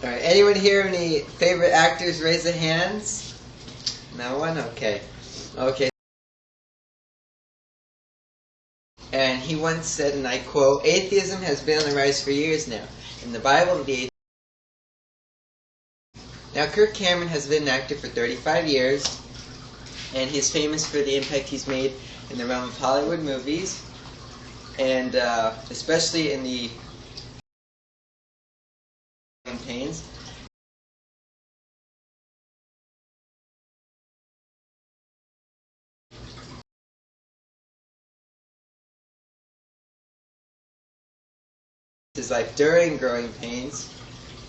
Alright, anyone here any favorite actors? Raise their hands. No one? Okay. Okay. And he once said, and I quote, "Atheism has been on the rise for years now. In the Bible, Now, Kirk Cameron has been an actor for 35 years, and he's famous for the impact he's made in the realm of Hollywood movies, and especially in the campaigns. His life during Growing Pains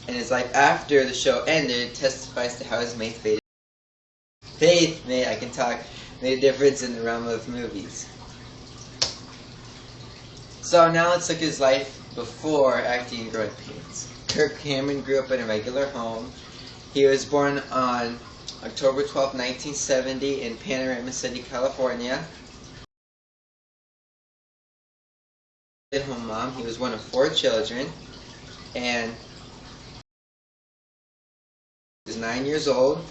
and his life after the show ended testifies to how his faith made a difference in the realm of movies. So now let's look at his life before acting in Growing Pains. Kirk Cameron grew up in a regular home. He was born on October 12, 1970 in Panorama City, California. Home mom. He was one of 4 children, and he was 9 years old.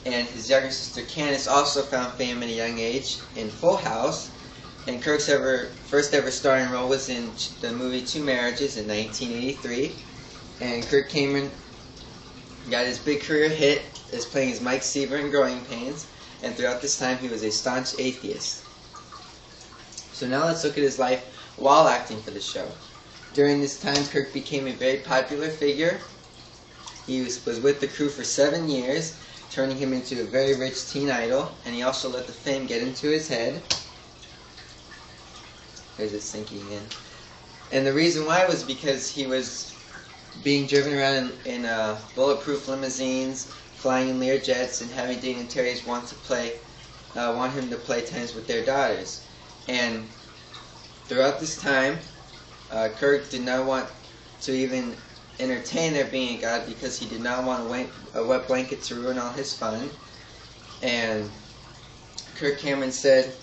And his younger sister Candace also found fame at a young age in Full House. And Kirk's first ever starring role was in the movie Two Marriages in 1983. And Kirk Cameron got his big career hit as playing as Mike Seaver in Growing Pains. And throughout this time, he was a staunch atheist. So now let's look at his life while acting for the show. During this time, Kirk became a very popular figure. He was with the crew for 7 years, turning him into a very rich teen idol, and he also let the fame get into his head. There's it sinking in. And the reason why was because he was being driven around in bulletproof limousines, flying in Learjets, and having dignitaries want him to play tennis with their daughters. And throughout this time, Kirk did not want to even entertain there being a God because he did not want a wet blanket to ruin all his fun. And Kirk Cameron said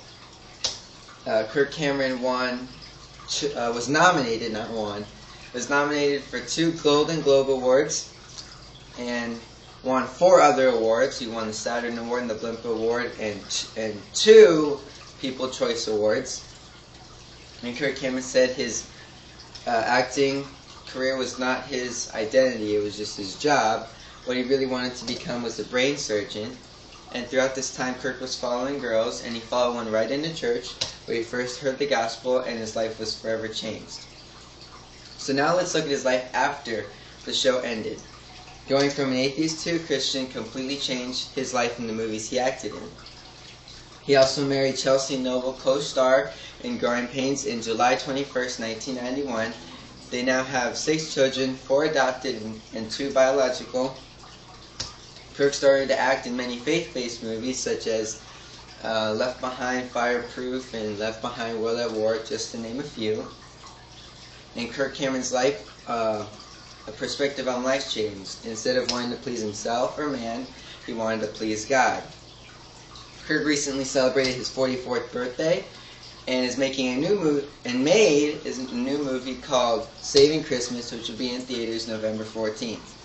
Kirk Cameron was nominated for 2 Golden Globe Awards and won 4 other awards. He won the Saturn Award and the Blimp Award and 2 People's Choice Awards. And Kirk Cameron said his acting career was not his identity, it was just his job. What he really wanted to become was a brain surgeon. And throughout this time, Kirk was following girls, and he followed one right into church, where he first heard the gospel, and his life was forever changed. So now let's look at his life after the show ended. Going from an atheist to a Christian completely changed his life in the movies he acted in. He also married Chelsea Noble, co-star in Growing Pains, in July 21st, 1991. They now have 6 children, 4 adopted and 2 biological. Kirk started to act in many faith-based movies such as Left Behind, Fireproof, and Left Behind, World at War, just to name a few. And Kirk Cameron's life, a perspective on life changed. Instead of wanting to please himself or man, he wanted to please God. Kirk recently celebrated his 44th birthday and is making a new movie called Saving Christmas, which will be in theaters November 14th.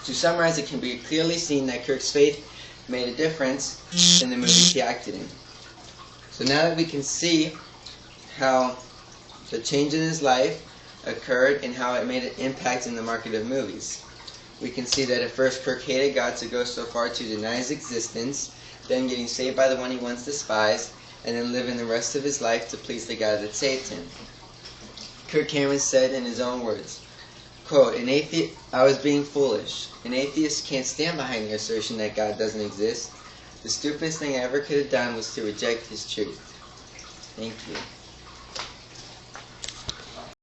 To summarize, it can be clearly seen that Kirk's faith made a difference in the movies he acted in. So now that we can see how the change in his life occurred and how it made an impact in the market of movies, we can see that at first Kirk hated God to go so far to deny his existence, then getting saved by the one he once despised, and then living the rest of his life to please the God that saved him. Kirk Cameron said in his own words, quote, I was being foolish. An atheist can't stand behind the assertion that God doesn't exist. The stupidest thing I ever could have done was to reject his truth. Thank you.